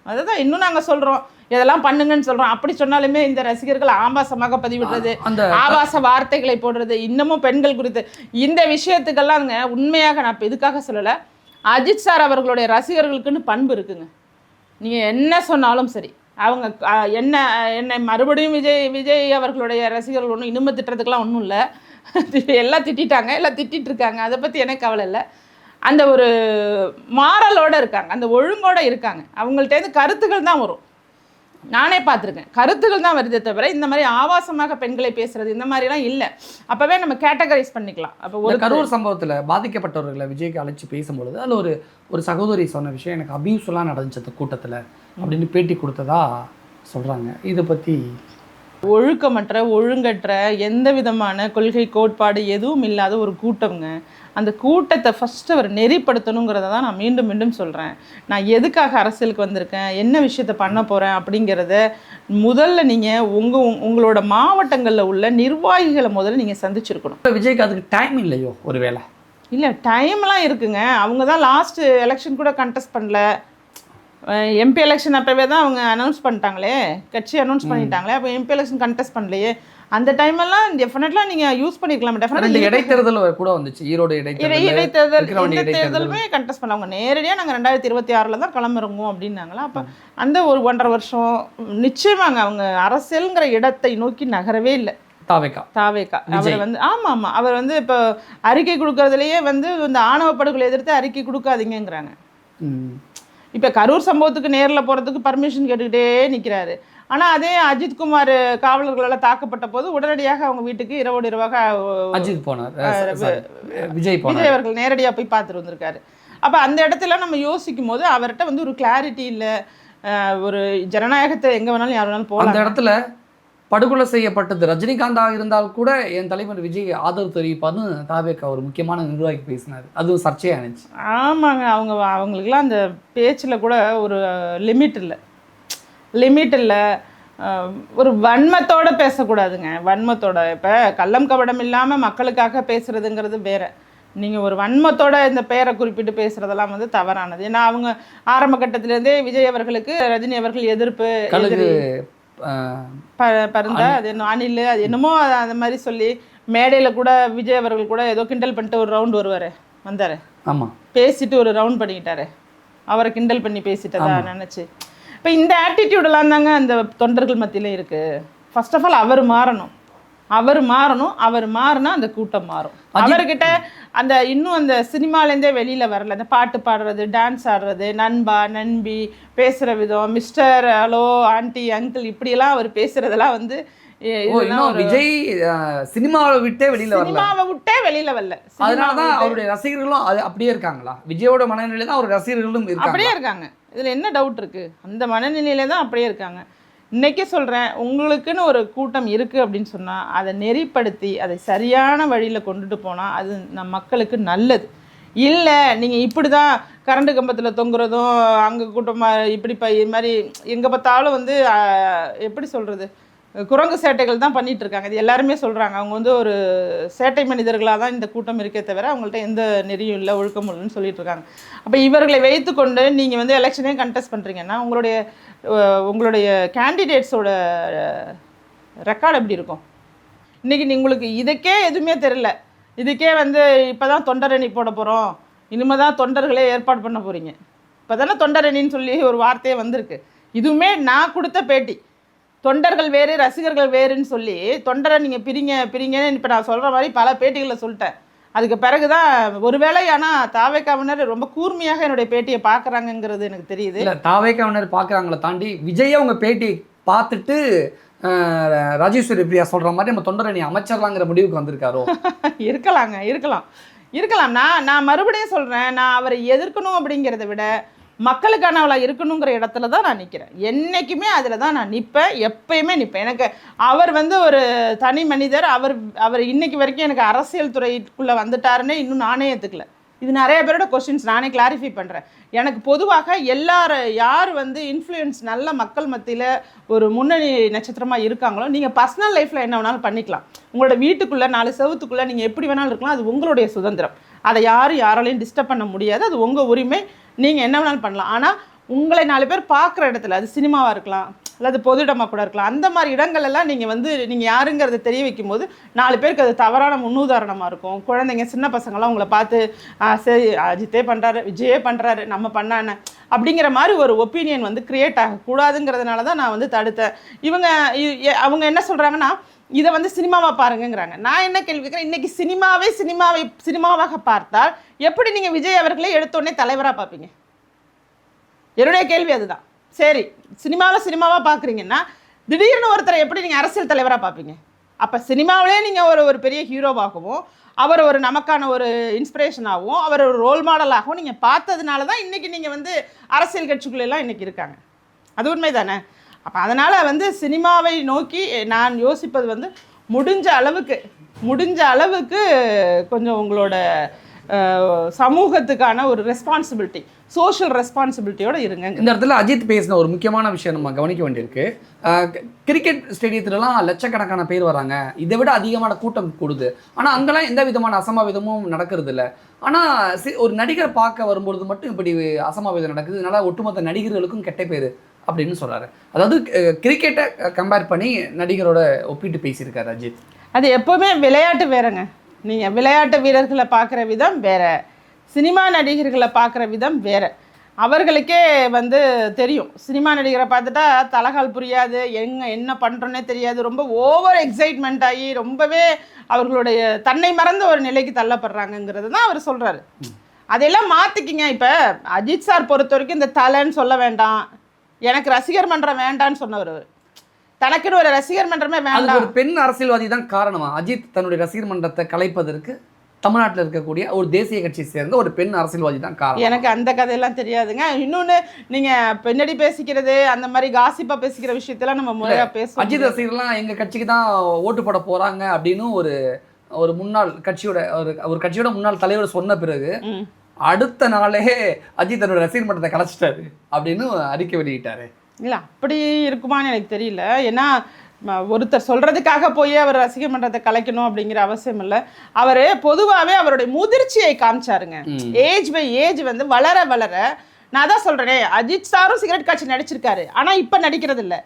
அதுதான் இன்னும் நாங்கள் சொல்கிறோம், இதெல்லாம் பண்ணுங்கன்னு சொல்கிறோம். அப்படி சொன்னாலுமே இந்த ரசிகர்கள் ஆபாசமாக பதிவிடுறது, ஆபாச வார்த்தைகளை போடுறது, இன்னமும் பெண்கள் குறித்து இந்த விஷயத்துக்கெல்லாம்ங்க உண்மையாக நான் இப்போ எதுக்காக சொல்லலை, அஜித் சார் அவர்களுடைய ரசிகர்களுக்குன்னு பண்பு இருக்குங்க. நீங்கள் என்ன சொன்னாலும் சரி, அவங்க என்னை மறுபடியும் விஜய் அவர்களுடைய ரசிகர்கள் ஒன்றும் இனிமே திட்டுறதுக்கெலாம் ஒன்றும் இல்லை, எல்லாம் திட்டாங்க, எல்லாம் திட்டிகிட்டு இருக்காங்க. அதை பற்றி எனக்கு கவலை இல்லை. அந்த ஒரு மாரலோடு இருக்காங்க, அந்த ஒழுங்கோடு இருக்காங்க. அவங்கள்ட்டேருந்து கருத்துக்கள் தான் வரும். நானே பார்த்துருக்கேன், கருத்துக்கள் தான் வருதே தவிர இந்த மாதிரி ஆபாசமாக பெண்களை பேசுறது இந்த மாதிரிலாம் இல்லை. அப்போவே நம்ம கேட்டகரைஸ் பண்ணிக்கலாம். அப்போ ஒரு கரூர் சம்பவத்தில் பாதிக்கப்பட்டவர்களை விஜய்க்கு அழைச்சி பேசும்பொழுது அதில் ஒரு சகோதரி சொன்ன விஷயம், எனக்கு அபியூஸ்லாம் நடந்துச்சு அந்த கூட்டத்தில் அப்படின்னு பேட்டி கொடுத்ததா சொல்கிறாங்க. இதை பற்றி ஒழுக்கமற்ற, ஒழுங்கற்ற, எந்த விதமான கொள்கை கோட்பாடு எதுவும் இல்லாத ஒரு கூட்டம்ங்க. அந்த கூட்டத்தை ஃபஸ்ட்டு அவர் நெறிப்படுத்தணுங்கிறத தான் நான் மீண்டும் மீண்டும் சொல்கிறேன். நான் எதுக்காக அரசியலுக்கு வந்திருக்கேன், என்ன விஷயத்தை பண்ண போகிறேன் அப்படிங்கிறத முதல்ல நீங்கள் உங்களோட மாவட்டங்களில் உள்ள நிர்வாகிகளை முதல்ல நீங்கள் சந்திச்சிருக்கணும். விஜய்க்கு அதுக்கு டைம் இல்லையோ? ஒருவேளை இல்லை டைம்லாம் இருக்குங்க. அவங்க தான் லாஸ்ட் எலெக்ஷன் கூட கண்டெஸ்ட் பண்ணல. எம்பி எலெக்ஷன் அப்போவே தான் அவங்க அனௌன்ஸ் பண்ணிட்டாங்களே, கட்சி அனௌன்ஸ் பண்ணிட்டாங்களே. அப்போ எம்பி எலெக்ஷன் கண்டெஸ்ட் பண்ணலையே. அந்த டைமெல்லாம் டெஃபினெட்லாம் நீங்கள் யூஸ் பண்ணிக்கலாம். டெஃபினெட்லி இடைத்தேர்தல் கூட வந்துச்சு. ஈரோடு இடைத்தேர்தல் இந்த தேர்தலுமே கண்டெஸ்ட் பண்ணாங்க. நேரடியாக நாங்கள் 2026 தான் களமிறங்குவோம் அப்படின்னாங்களா. அப்போ அந்த ஒரு 1.5 வருஷம் நிச்சயமாங்க அவங்க அரசியலுங்கிற இடத்தை நோக்கி நகரவே இல்லை. தாவேகா அவர் வந்து ஆமாம் அவர் வந்து இப்போ அறிக்கை கொடுக்கறதுலையே வந்து இந்த ஆணவ படுகொலை எதிர்த்து அறிக்கை கொடுக்காதீங்கிறாங்க. இப்போ கரூர் சம்பவத்துக்கு நேரில் போகிறதுக்கு பர்மிஷன் கேட்டுக்கிட்டே நிற்கிறாரு. ஆனால் அதே அஜித்குமார் காவலர்களால் தாக்கப்பட்ட போது உடனடியாக அவங்க வீட்டுக்கு இரவோடு இரவாக அஜித் போனார், விஜய் அவர்கள் நேரடியாக போய் பார்த்துட்டு வந்திருக்காரு. அப்போ அந்த இடத்துல நம்ம யோசிக்கும் போது அவர்கிட்ட வந்து ஒரு கிளாரிட்டி இல்லை. ஒரு ஜனநாயகத்தை எங்கே வேணாலும் யார் வேணாலும் போகலாம். அந்த இடத்துல படுகொலை செய்யப்பட்டது ரஜினிகாந்தாக இருந்தால் கூட என் தலைவர் விஜய் ஆதரவு தெரிவிப்பார்னு தாவேகா ஒரு முக்கியமான நிர்வாகி பேசினார். அதுவும் சர்ச்சையாக இருந்துச்சு. ஆமாங்க, அவங்களுக்குலாம் அந்த பேச்சில் கூட ஒரு லிமிட் இல்லை. ஒரு வன்மத்தோடு பேசக்கூடாதுங்க. வன்மத்தோட இப்போ கள்ளம் கபடம் இல்லாமல் மக்களுக்காக பேசுகிறதுங்கிறது வேறு. நீங்கள் ஒரு வன்மத்தோட இந்த பெயரை குறிப்பிட்டு பேசுகிறதெல்லாம் வந்து தவறானது. ஏன்னா அவங்க ஆரம்ப கட்டத்திலேருந்தே விஜய் அவர்களுக்கு ரஜினி அவர்கள் எதிர்ப்பு பருந்தா அது என்ன அணில் அது என்னமோ அந்த மாதிரி சொல்லி மேடையில் கூட விஜய் அவர்கள் கூட ஏதோ கிண்டல் பண்ணிட்டு ஒரு ரவுண்ட் வந்தார். ஆமாம், பேசிட்டு ஒரு ரவுண்ட் பண்ணிக்கிட்டாரு. அவரை கிண்டல் பண்ணி பேசிட்டதா நினச்சி. இப்போ இந்த ஆட்டிடியூடெல்லாம் தாங்க அந்த தொண்டர்கள் மத்தியில் இருக்குது. ஃபர்ஸ்ட் ஆஃப் ஆல் அவர் மாறினா அந்த கூட்டம் மாறும். அவர்கிட்ட அந்த இன்னும் அந்த சினிமாலேருந்தே வெளியில் வரல. அந்த பாட்டு பாடுறது, டான்ஸ் ஆடுறது, நண்பா நண்பி பேசுகிற விதம், மிஸ்டர் ஹலோ ஆண்டி அங்கிள் இப்படியெல்லாம் அவர் பேசுகிறதெல்லாம் வந்து விஜய் சினிமாவை விட்டே வெளியில் வரல. அதனாலதான் அவருடைய ரசிகர்களும் அது அப்படியே இருக்காங்களா? விஜயோட மனநிலையில தான் அவர் ரசிகர்களும் அப்படியே இருக்காங்க. இதில் என்ன டவுட் இருக்குது? அந்த மனநிலையில தான் அப்படியே இருக்காங்க. இன்றைக்கே சொல்கிறேன், உங்களுக்குன்னு ஒரு கூட்டம் இருக்குது அப்படின்னு சொன்னால் அதை நெறிப்படுத்தி அதை சரியான வழியில் கொண்டுட்டு போனால் அது நம் மக்களுக்கு நல்லது. இல்லை நீங்கள் இப்படி தான் கரண்ட் கம்பத்தில் தொங்குறதும் அங்கே கூட்டமாக இப்படி இது மாதிரி எங்கே பார்த்தாலும் வந்து எப்படி சொல்கிறது, குரங்கு சேட்டைகள் தான் பண்ணிகிட்டு இருக்காங்க. இது எல்லாருமே சொல்கிறாங்க. அவங்க வந்து ஒரு சேட்டை மனிதர்களாக தான் இந்த கூட்டம் இருக்கே தவிர அவங்கள்ட்ட எந்த நெறியும் இல்லை, ஒழுக்கம் இல்லைன்னு சொல்லிட்டு இருக்காங்க. அப்போ இவர்களை வைத்துக்கொண்டு நீங்கள் வந்து எலெக்ஷனே கண்டெஸ்ட் பண்ணுறீங்கன்னா உங்களுடைய கேண்டிடேட்ஸோட ரெக்கார்டு எப்படி இருக்கும்? இன்றைக்கி உங்களுக்கு இதுக்கே எதுவுமே தெரியல. இதுக்கே வந்து இப்போ தான் தொண்டரணி போட போகிறோம், இனிமேல் தான் தொண்டர்களே ஏற்பாடு பண்ண போகிறீங்க. இப்போ தானே தொண்டரணின்னு சொல்லி ஒரு வார்த்தையே வந்திருக்கு. இதுவுமே நான் கொடுத்த பேட்டி. தொண்டர்கள் வேறு ரசிகர்கள் வேறுன்னு சொல்லி தொண்டரை நீங்கள் பிரிங்கன்னு இப்போ நான் சொல்கிற மாதிரி பல பேட்டிகளில் சொல்லிட்டேன். அதுக்கு பிறகு தான் ஒருவேளை ஆனால் தாவேக்காவினர் ரொம்ப கூர்மையாக என்னுடைய பேட்டியை பார்க்குறாங்கங்கிறது எனக்கு தெரியுது. இல்லை, தாவேக்காவினர் பார்க்குறாங்களே தாண்டி விஜயை அவங்க பேட்டி பார்த்துட்டு ராஜேஸ்வரி பிரியா சொல்கிற மாதிரி நம்ம தொண்டரணி அமைச்சர்லாங்கிற முடிவுக்கு வந்திருக்காரோ? இருக்கலாம். நான் மறுபடியும் சொல்கிறேன், நான் அவரை எதிர்க்கணும் அப்படிங்கிறத விட மக்களுக்கானவளாக இருக்கணுங்கிற இடத்துல தான் நான் நிற்கிறேன். என்றைக்குமே அதில் தான் நான் நிற்பேன், எப்பயுமே நிற்பேன். எனக்கு அவர் வந்து ஒரு தனி மனிதர். அவர் இன்னைக்கு வரைக்கும் எனக்கு அரசியல் துறைக்குள்ளே வந்துட்டாருன்னு இன்னும் நானே ஏற்றுக்கல. இது நிறைய பேரோட கொஸ்டின்ஸ் நானே கிளாரிஃபை பண்ணுறேன். எனக்கு பொதுவாக யார் வந்து இன்ஃப்ளூயன்ஸ் நல்ல மக்கள் மத்தியில் ஒரு முன்னணி நட்சத்திரமாக இருக்காங்களோ, நீங்கள் பர்சனல் லைஃப்பில் என்ன வேணாலும் பண்ணிக்கலாம். உங்களோட வீட்டுக்குள்ளே 4 செவத்துக்குள்ளே நீங்கள் எப்படி வேணாலும் இருக்கலாம். அது உங்களுடைய சுதந்திரம். அதை யாராலையும் டிஸ்டர்ப் பண்ண முடியாது. அது உங்கள் உரிமை. நீங்கள் என்ன வேணாலும் பண்ணலாம். ஆனால் உங்களை 4 பேர் பார்க்குற இடத்துல, அது சினிமாவாக இருக்கலாம், அல்லது பொது இடமாக கூட இருக்கலாம், அந்த மாதிரி இடங்கள்லாம் நீங்கள் யாருங்கிறத தெரிய வைக்கும் போது 4 பேருக்கு அது தவறான முன்னுதாரணமாக இருக்கும். குழந்தைங்க சின்ன பசங்களாம் உங்களை பார்த்து சரி அஜித்தே பண்ணுறாரு, விஜயே பண்ணுறாரு, நம்ம பண்ணானே அப்படிங்கிற மாதிரி ஒரு ஒப்பீனியன் வந்து க்ரியேட் ஆகக்கூடாதுங்கிறதுனால தான் நான் வந்து தடுத்தேன். அவங்க என்ன சொல்கிறாங்கன்னா, இதை வந்து சினிமாவாக பாருங்கிறாங்க. நான் என்ன கேள்வி கேட்குறேன், இன்றைக்கி சினிமாவாக பார்த்தால் எப்படி நீங்கள் விஜய் அவர்களே எடுத்தோடனே தலைவராக பார்ப்பீங்க? என்னுடைய கேள்வி அதுதான். சரி, சினிமாவாக பார்க்குறீங்கன்னா திடீர்னு ஒருத்தரை எப்படி நீங்கள் அரசியல் தலைவராக பார்ப்பீங்க? அப்போ சினிமாவிலே நீங்கள் ஒரு பெரிய ஹீரோவாகவும் அவர் ஒரு நமக்கான ஒரு இன்ஸ்பிரேஷனாகவும் அவர் ஒரு ரோல் மாடலாகவும் நீங்கள் பார்த்ததுனால தான் இன்றைக்கி நீங்கள் வந்து அரசியல் கட்சிக்குள்ளெல்லாம் இன்றைக்கி இருக்காங்க. அது உண்மை தானே? அப்போ அதனால் வந்து சினிமாவை நோக்கி நான் யோசிப்பது வந்து முடிஞ்ச அளவுக்கு கொஞ்சம் உங்களோட சமூகத்துக்கான ஒரு ரெஸ்பான்சிபிலிட்டி, சோஷியல் ரெஸ்பான்சிபிலிட்டியோட இருங்க. இந்த இடத்துல அஜித் பேசின ஒரு முக்கியமான விஷயம் நம்ம கவனிக்க வேண்டியிருக்கு. கிரிக்கெட் ஸ்டேடியத்துலலாம் லட்சக்கணக்கான பேர் வராங்க, இதை விட அதிகமான கூட்டம் கூடுது, ஆனால் அங்கெல்லாம் எந்த விதமான அசம்பாவிதமும் நடக்கிறது இல்லை. ஆனால் ஒரு நடிகர் பார்க்க வரும்பொழுது மட்டும் இப்படி அசம்பாவிதம் நடக்குது, இதனால் ஒட்டுமொத்த நடிகர்களுக்கும் கெட்ட பேர் அப்படின்னு சொல்கிறாரு. அதாவது கிரிக்கெட்டை கம்பேர் பண்ணி நடிகரோட ஒப்பிட்டு பேசியிருக்காரு அஜித். அது எப்போவுமே விளையாட்டு வேறங்க. நீங்கள் விளையாட்டு வீரர்களை பார்க்குற விதம் வேற, சினிமா நடிகர்களை பார்க்குற விதம் வேறு. அவர்களுக்கே வந்து தெரியும், சினிமா நடிகரை பார்த்துட்டா தலகால் புரியாது, என்ன பண்ணுறோன்னே தெரியாது, ரொம்ப ஓவர் எக்ஸைட்மெண்ட் ஆகி ரொம்பவே அவர்களுடைய தன்னை மறந்த ஒரு நிலைக்கு தள்ளப்படுறாங்கங்கிறது தான் அவர் சொல்கிறாரு. அதையெல்லாம் மாற்றிக்கிங்க. இப்போ அஜித் சார் பொறுத்த வரைக்கும் இந்த தலைன்னு சொல்ல வேண்டாம், எனக்கு ரசிகர் மன்றம் வேண்டான்னு சொன்னவர். தனக்குன்னு ஒரு ரசிகர் மன்றமே வேண்டாம். ஒரு பெண் அரசியல்வாதி தான் காரணமா அஜித் தன்னுடைய ரசிகர் மன்றத்தை கலைப்பதற்கு? தமிழ்நாட்டில் இருக்கக்கூடிய ஒரு தேசிய கட்சியை சேர்ந்த ஒரு பெண் அரசியல்வாதி தான் காரணம். எனக்கு அந்த கதையெல்லாம் தெரியாதுங்க. இன்னொன்று, நீங்கள் பின்னாடி பேசிக்கிறது, அந்த மாதிரி காசிப்பாக பேசிக்கிற விஷயத்தெல்லாம் நம்ம முறையாக பேசுவோம். அஜித் ரசிகர்லாம் எங்கள் கட்சிக்கு தான் ஓட்டு போட போகிறாங்க அப்படின்னு ஒரு முன்னாள் கட்சியோட ஒரு கட்சியோட முன்னாள் தலைவர் சொன்ன பிறகு அடுத்த நாளே அஜித் தன்னோட ரசிகர் மன்றத்தை கலைச்சிட்டாரு அப்படின்னு அறிக்கை வெளியிட்டாரு. இல்லை, அப்படி இருக்குமான்னு எனக்கு தெரியல. ஏன்னா ஒருத்தர் சொல்கிறதுக்காக போய் அவர் ரசிகர் மன்றத்தை கலைக்கணும் அப்படிங்கிற அவசியம் இல்லை. அவர் பொதுவாகவே அவருடைய முதிர்ச்சியை காமிச்சாருங்க. ஏஜ் பை ஏஜ் வந்து வளர வளர, நான் தான் சொல்கிறேனே, அஜித் சாரும் சிகரெட் காட்சி நடிச்சிருக்காரு, ஆனால் இப்போ நடிக்கிறது இல்லை.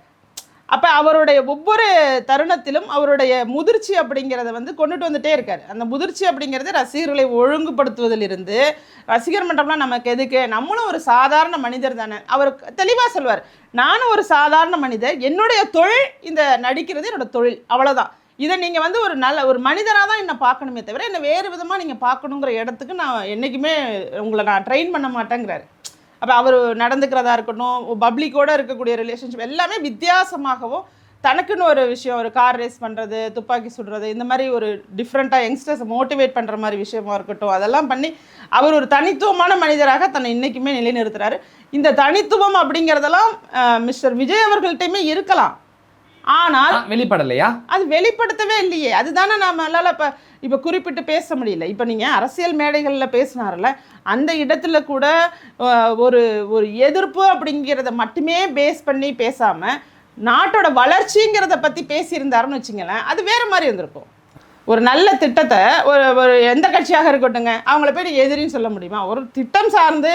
அப்போ அவருடைய ஒவ்வொரு தருணத்திலும் அவருடைய முதிர்ச்சி அப்படிங்கிறத வந்து கொண்டுட்டு வந்துட்டே இருக்காரு. அந்த முதிர்ச்சி அப்படிங்கிறது ரசிகர்களை ஒழுங்குபடுத்துவதிலிருந்து, ரசிகர் மன்றம்லாம் நமக்கு எதுக்கு, நம்மளும் ஒரு சாதாரண மனிதர் தானே. அவர் தெளிவாக சொல்வார், நானும் ஒரு சாதாரண மனிதர், என்னுடைய தொழில் இந்த நடிக்கிறது என்னோட தொழில், அவ்வளோதான். இதை நீங்கள் வந்து ஒரு நல்ல ஒரு மனிதராக தான் என்னை பார்க்கணுமே தவிர என்னை வேறு விதமாக நீங்கள் பார்க்கணுங்கிற இடத்துக்கு நான் என்றைக்குமே உங்களை நான் ட்ரெயின் பண்ண மாட்டேங்கிறாரு. அப்போ அவர் நடந்துக்கிறதா இருக்கட்டும், பப்ளிக்கோடு இருக்கக்கூடிய ரிலேஷன்ஷிப் எல்லாமே வித்தியாசமாகவும், தனக்குன்னு ஒரு விஷயம், ஒரு கார் ரேஸ் பண்ணுறது, துப்பாக்கி சுடுறது, இந்த மாதிரி ஒரு டிஃப்ரெண்ட்டாக யங்ஸ்டர்ஸை மோட்டிவேட் பண்ணுற மாதிரி விஷயமா இருக்கட்டும், அதெல்லாம் பண்ணி அவர் ஒரு தனித்துவமான மனிதராக தன்னை இன்றைக்குமே நிலைநிறுத்துறாரு. இந்த தனித்துவம் அப்படிங்கிறதெல்லாம் மிஸ்டர் விஜய் அவர்கள்ட்டையுமே இருக்கலாம், ஆனால் வெளிப்படலையா? அது வெளிப்படுத்தவே இல்லையே. அதுதானே நம்மளால இப்போ குறிப்பிட்டு பேச முடியல. இப்போ நீங்கள் அரசியல் மேடைகளில் பேசினார்ல, அந்த இடத்துல கூட ஒரு ஒரு எதிர்ப்பு அப்படிங்கிறத மட்டுமே பேஸ் பண்ணி பேசாமல் நாட்டோட வளர்ச்சிங்கிறத பற்றி பேசியிருந்தாருன்னு வச்சுங்களேன், அது வேறு மாதிரி இருந்திருக்கும். ஒரு நல்ல திட்டத்தை ஒரு எந்த கட்சியாக இருக்கட்டுங்க, அவங்கள போய் எதிரின்னு சொல்ல முடியுமா? ஒரு திட்டம் சார்ந்து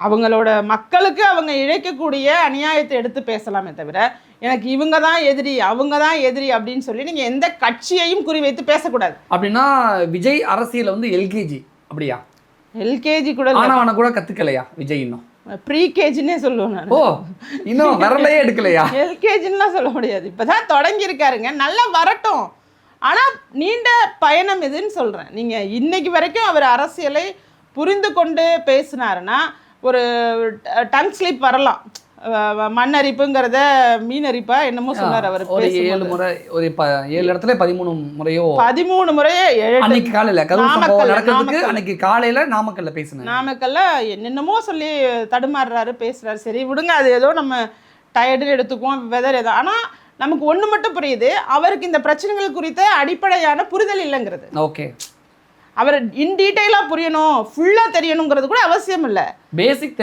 அவங்களோட மக்களுக்கு அவங்க இழைக்கக்கூடிய அநியாயத்தை எடுத்து பேசலாமே தவிர, எனக்கு இவங்க தான் எதிரி, அவங்க தான் எதிரி அப்படின்னு சொல்லி நீங்கள் எந்த கட்சியையும் குறிவைத்து பேசக்கூடாது. அப்படின்னா விஜய் அரசியல் வந்து எல்கேஜி அப்படியா? எல்கேஜி கூட ஆனவனை கூட கற்றுக்கலையா விஜய்? இன்னும் ப்ரீ கேஜின்னே சொல்லுவேன் நான். ஓ, இன்னும் வரலையே எடுக்கலையா? எல்கேஜின்லாம் சொல்ல முடியாது, இப்போ தான் தொடங்கியிருக்காருங்க, நல்லா வரட்டும். ஆனால் நீண்ட பயணம் எதுன்னு சொல்கிறேன். நீங்கள் இன்னைக்கு வரைக்கும் அவர் அரசியலை புரிந்து கொண்டு பேசினாருன்னா ஒரு டங் ஸ்லிப் வரலாம். மண்ணரிப்புங்கிறத மீனரிப்பா என்னமோ சொன்னார் அவர். ஒரு 7 முறை, ஒரு 7 இடத்துல 13 முறையோ 13 முறையே அன்னைக்கு காலையில நடக்கிறதுக்கு அன்னைக்கு காலையில நாமக்கல்ல பேசினார். நாமக்கல்ல என்னென்னமோ சொல்லி தடுமாறுறாரு, பேசுறாரு. சரி விடுங்க, அது ஏதோ நம்ம டயர்டுன்னு எடுத்துக்குவோம், வெதர் ஏதோ. ஆனால் நமக்கு ஒன்று மட்டும் புரியுது, அவருக்கு இந்த பிரச்சனைகள் குறித்த அடிப்படையான புரிதல் இல்லைங்கிறது. ஓகே, அவர் இன் டீட்டெயிலாக புரியணும், ஃபுல்லாக தெரியணுங்கிறது கூட அவசியம் இல்லை. பேசிக்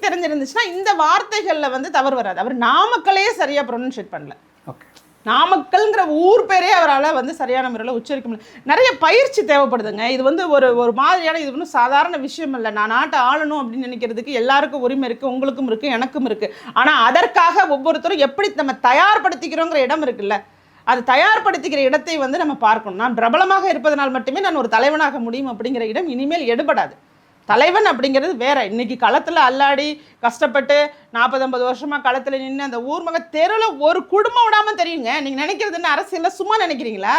தெரிஞ்சிருந்துச்சுன்னா இந்த வார்த்தைகளில் வந்து தவறு வராது. அவர் நாமக்கலையே சரியாக ப்ரொனன்ஷியேட் பண்ணல. ஓகே, நாமக்கல்ங்கிற ஊர் பேரே அவரால் வந்து சரியான முறையில் உச்சரிக்க முடியல. நிறைய பயிற்சி தேவைப்படுதுங்க. இது வந்து ஒரு மாதிரியான, இது ஒன்றும் சாதாரண விஷயம் இல்லை. நான் நாட்டை ஆளணும் அப்படின்னு நினைக்கிறதுக்கு எல்லாருக்கும் உரிமை இருக்குது, உங்களுக்கும் இருக்குது, எனக்கும் இருக்குது. ஆனால் அதற்காக ஒவ்வொருத்தரும் எப்படி நம்ம தயார்படுத்திக்கிறோங்கிற இடம் இருக்குல்ல, அது தயார்படுத்திக்கிற இடத்தை வந்து நம்ம பார்க்கணும். நான் பிரபலமாக இருப்பதனால் மட்டுமே நான் ஒரு தலைவனாக முடியும் அப்படிங்கிற இடம் இனிமேல் எடுபடாது. தலைவன் அப்படிங்கிறது வேற. இன்னைக்கு களத்தில் அல்லாடி கஷ்டப்பட்டு 40-50 வருஷமாக களத்தில் நின்று அந்த ஊர் மக தெருவில் ஒரு குடும்பம் விடாமல் தெரியுங்க. நீங்கள் நினைக்கிறதுன்னு அரசியலில் சும்மா நினைக்கிறீங்களா?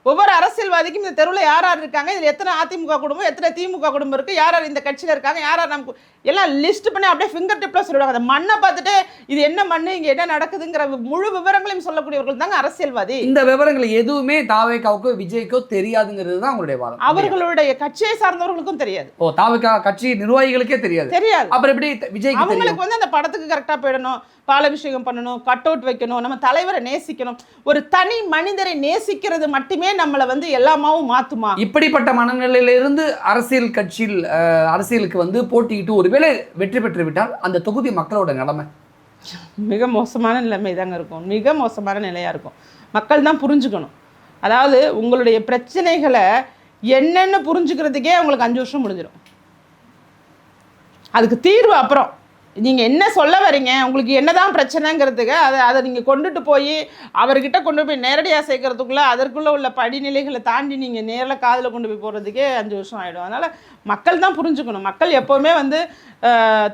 ஒவ்வொரு அரசியல்வாதிக்கும் இந்த தெருவில் யார் யார் இருக்காங்க, இதில் எத்தனை அதிமுக குடும்பம், எத்தனை திமுக குடும்பம் இருக்குது, யார் யார் இந்த கட்சியில் இருக்காங்க, யார் யார் நமக்கு எல்லாம் லிஸ்ட் பண்ணி அப்படியே ஃபிங்கர் டிப்பில் சொல்லிவிடுவாங்க. அந்த மண்ணை பார்த்துட்டு இது என்ன மண், இங்கே என்ன நடக்குதுங்கிற முழு விவரங்களையும் சொல்லக்கூடியவர்கள் தாங்க அரசியல்வாதி. இந்த விவரங்கள் எதுவுமே தாவேக்காவுக்கோ விஜய்க்கோ தெரியாதுங்கிறது தான் அவங்களுடைய வாதம். அவர்களுடைய கட்சியை சார்ந்தவர்களுக்கும் தெரியாது. ஓ, தாவேக்கா கட்சி நிர்வாகிகளுக்கே தெரியாது. அப்புறம் எப்படி விஜய்? அவங்களுக்கு வந்து அந்த படத்துக்கு கரெக்டாக போயிடணும், பாலாபிஷேகம் பண்ணணும், கட் அவுட் வைக்கணும், நம்ம தலைவரை நேசிக்கணும். ஒரு தனி மனிதரை நேசிக்கிறது மட்டுமே நம்மளை வந்து எல்லாமாவும் மாத்துமா? இப்படிப்பட்ட மனநிலையிலிருந்து அரசியலுக்கு வந்து போட்டியிட்டு ஒருவேளை வெற்றி பெற்று விட்டால் அந்த தொகுதி மக்களோட நிலைமை மிக மோசமான நிலைமை தாங்க இருக்கும். மிக மோசமான நிலையாக இருக்கும். மக்கள் தான் புரிஞ்சுக்கணும். அதாவது உங்களுடைய பிரச்சனைகளை என்னென்னு புரிஞ்சுக்கிறதுக்கே உங்களுக்கு 5 வருஷம் முடிஞ்சிடும். அதுக்கு தீர்வு அப்புறம் நீங்கள் என்ன சொல்ல வரீங்க, உங்களுக்கு என்னதான் பிரச்சனைங்கிறதுக்கு அதை நீங்கள் கொண்டுட்டு போய் அவர்கிட்ட கொண்டு போய் நேரடியாக சேர்க்கறதுக்குள்ளே அதற்குள்ளே உள்ள படிநிலைகளை தாண்டி நீங்கள் நேரில் காதில் கொண்டு போய் போடுறதுக்கே 5 வருஷம் ஆகிடும். அதனால் மக்கள் தான் புரிஞ்சுக்கணும். மக்கள் எப்போவுமே வந்து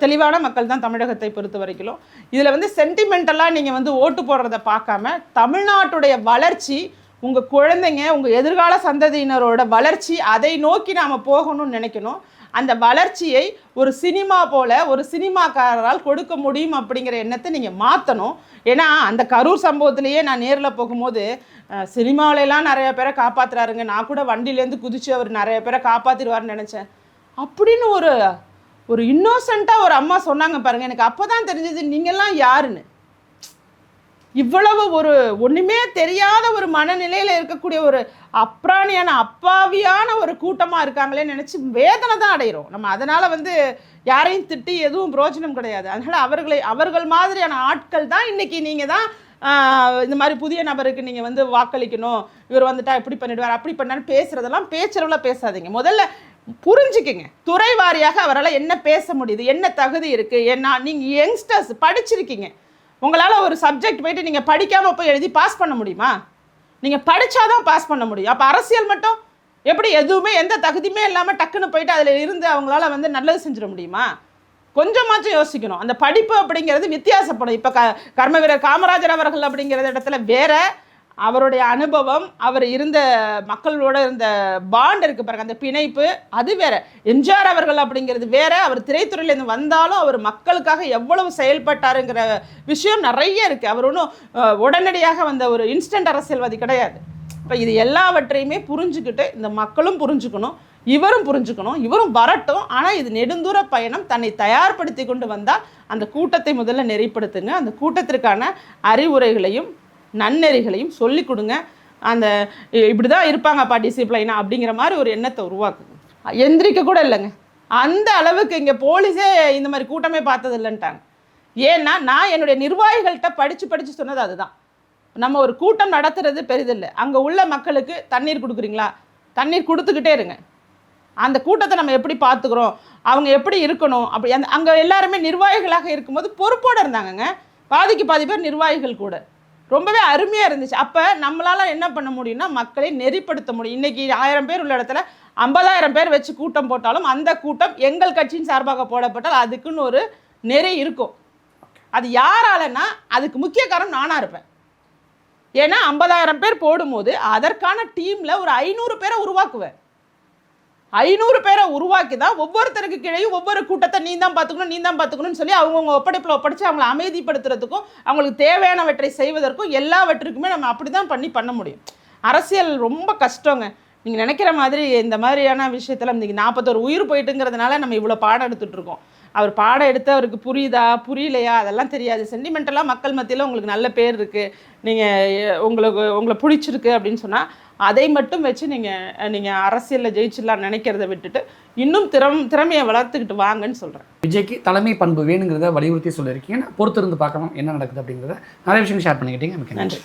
தெளிவான மக்கள் தான் தமிழகத்தை பொறுத்த வரைக்கும். இதில் வந்து சென்டிமெண்டலாக நீங்கள் வந்து ஓட்டு போடுறத பார்க்காம தமிழ்நாட்டுடைய வளர்ச்சி, உங்கள் குழந்தைங்க, உங்கள் எதிர்கால சந்ததியினரோட வளர்ச்சி, அதை நோக்கி நாம் போகணும்னு நினைக்கணும். அந்த வளர்ச்சியை ஒரு சினிமா போல ஒரு சினிமாக்காரரால் கொடுக்க முடியும் அப்படிங்கிற எண்ணத்தை நீங்கள் மாற்றணும். ஏன்னா அந்த கரூர் சம்பவத்திலேயே நான் நேரில் போகும்போது சினிமாவிலலாம் நிறைய பேரை காப்பாற்றுறாருங்க, நான் கூட வண்டியிலேருந்து குதிச்சு அவர் நிறைய பேரை காப்பாற்றிடுவார்னு நினச்சேன் அப்படின்னு ஒரு இன்னோசென்ட்டாக ஒரு அம்மா சொன்னாங்க பாருங்கள். எனக்கு அப்போ தான் தெரிஞ்சது நீங்கள்லாம் யாருன்னு. இவ்வளவு ஒரு ஒன்றுமே தெரியாத ஒரு மனநிலையில் இருக்கக்கூடிய ஒரு அப்ராணியான அப்பாவியான ஒரு கூட்டமாக இருக்காங்களே நினச்சி வேதனை தான் அடைகிறோம் நம்ம. அதனால் வந்து யாரையும் திட்டி எதுவும் பிரயோஜனம் கிடையாது. அதனால் அவர்கள் மாதிரியான ஆட்கள் தான் இன்றைக்கி நீங்கள் தான் இந்த மாதிரி புதிய நபருக்கு நீங்கள் வந்து வாக்களிக்கணும், இவர் வந்துட்டா இப்படி பண்ணிவிடுவார் அப்படி பண்ணான்னு பேசுகிறதெல்லாம் பேச்சுறவில் பேசாதீங்க. முதல்ல புரிஞ்சுக்குங்க, துறை வாரியாக அவரால் என்ன பேச முடியுது, என்ன தகுதி இருக்குது. ஏன்னா நீங்கள் யங்ஸ்டர்ஸ் படிச்சிருக்கீங்க, உங்களால் ஒரு சப்ஜெக்ட் போய்ட்டு நீங்கள் படிக்காமல் போய் எழுதி பாஸ் பண்ண முடியுமா? நீங்கள் படித்தாதான் பாஸ் பண்ண முடியும். அப்போ அரசியல் மட்டும் எப்படி எதுவுமே எந்த தகுதியுமே இல்லாமல் டக்குன்னு போயிட்டு அதில் இருந்து அவங்களால வந்து நல்லது செஞ்சிட முடியுமா? கொஞ்சமாச்சும் யோசிக்கணும். அந்த படிப்பு அப்படிங்கிறது வித்தியாசப்படும். இப்போ கர்ம வீரர் காமராஜர் அவர்கள் அப்படிங்கிற இடத்துல வேற அவருடைய அனுபவம், அவர் இருந்த மக்களோட இருந்த பாண்ட் இருக்குது பாருங்க, அந்த பிணைப்பு அது வேற. எம்ஜிஆர் அவர்கள் அப்படிங்கிறது வேற. அவர் திரைத்துறையிலேருந்து வந்தாலும் அவர் மக்களுக்காக எவ்வளவு செயல்பட்டாருங்கிற விஷயம் நிறைய இருக்குது. அவர் ஒன்றும் உடனடியாக வந்த ஒரு இன்ஸ்டன்ட் அரசியல்வாதி கிடையாது. இப்போ இது எல்லாவற்றையுமே புரிஞ்சுக்கிட்டு இந்த மக்களும் புரிஞ்சுக்கணும், இவரும் புரிஞ்சுக்கணும், இவரும் வரட்டும். ஆனால் இது நெடுந்தூர பயணம். தன்னை தயார்படுத்தி கொண்டு வந்தால் அந்த கூட்டத்தை முதல்ல நெறிப்படுத்துங்க. அந்த கூட்டத்திற்கான அறிவுரைகளையும் நன்னெறிகளையும் சொல்லிக் கொடுங்க. அந்த இப்படி தான் இருப்பாங்கப்பா டிசிப்ளைனா அப்படிங்கிற மாதிரி ஒரு எண்ணத்தை உருவாக்குங்க. எந்திரிக்க கூட இல்லைங்க, அந்த அளவுக்கு இங்கே போலீஸே இந்த மாதிரி கூட்டமே பார்த்தது இல்லைன்ட்டாங்க. ஏன்னா நான் என்னுடைய நிர்வாகிகள்கிட்ட படித்து சொன்னது அதுதான். நம்ம ஒரு கூட்டம் நடத்துறது பெரிதில்லை, அங்கே உள்ள மக்களுக்கு தண்ணீர் கொடுக்குறீங்களா, தண்ணீர் கொடுத்துக்கிட்டே இருங்க. அந்த கூட்டத்தை நம்ம எப்படி பார்த்துக்குறோம், அவங்க எப்படி இருக்கணும் அப்படி அங்கே எல்லாருமே நிர்வாகிகளாக இருக்கும்போது பொறுப்போடு இருந்தாங்கங்க. பாதிக்கு பாதி பேர் நிர்வாகிகள் கூட. ரொம்பவே அருமையாக இருந்துச்சு. அப்போ நம்மளால் என்ன பண்ண முடியும்னா மக்களை நெறிப்படுத்த முடியும். இன்றைக்கி 1000 பேர் உள்ள இடத்துல 50,000 பேர் வச்சு கூட்டம் போட்டாலும் அந்த கூட்டம் எங்கள் கட்சியின் சார்பாக போடப்பட்டால் அதுக்குன்னு ஒரு நெறி இருக்கும். அது யாராலன்னா அதுக்கு முக்கிய காரணம் நானாக இருப்பேன். ஏன்னா 50,000 பேர் போடும்போது அதற்கான டீமில் ஒரு 500 பேரை உருவாக்குவேன். 500 பேரை உருவாக்கி தான் ஒவ்வொருத்தருக்கு கீழேயும் ஒவ்வொரு கூட்டத்தை நீ தான் பார்த்துக்கணும்னு சொல்லி அவங்கவுங்க ஒப்படைப்பில் ஒப்படைச்சு அவங்களை அமைதிப்படுத்துறதுக்கும் அவங்களுக்கு தேவையானவற்றை செய்வதற்கும் எல்லாவற்றுக்குமே நம்ம அப்படி தான் பண்ண முடியும். அரசியல் ரொம்ப கஷ்டங்க. நீங்கள் நினைக்கிற மாதிரி இந்த மாதிரியான விஷயத்தில் இன்றைக்கி 41 உயிர் போயிட்டுங்கிறதுனால நம்ம இவ்வளோ பாடம் எடுத்துகிட்ருக்கோம். அவர் பாடம் எடுத்து அவருக்கு புரியுதா புரியலையா அதெல்லாம் தெரியாது. சென்டிமெண்டலாக மக்கள் மத்தியில் உங்களுக்கு நல்ல பேர் இருக்குது, நீங்கள் உங்களை பிடிச்சிருக்கு அப்படின்னு சொன்னால் அதை மட்டும் வச்சு நீங்கள் அரசியலில் ஜெயிச்சிடலாம் நினைக்கிறத விட்டுட்டு இன்னும் திறமையை வளர்த்துக்கிட்டு வாங்கன்னு சொல்கிறேன். விஜய்க்கு தலைமை பண்பு வேணுங்கிறத வலியுறுத்தி சொல்லியிருக்கீங்க. பொறுத்திருந்து பார்க்கணும் என்ன நடக்குது அப்படிங்கிறத நிறைய விஷயம் ஷேர் பண்ணிக்கிட்டீங்க. நன்றி.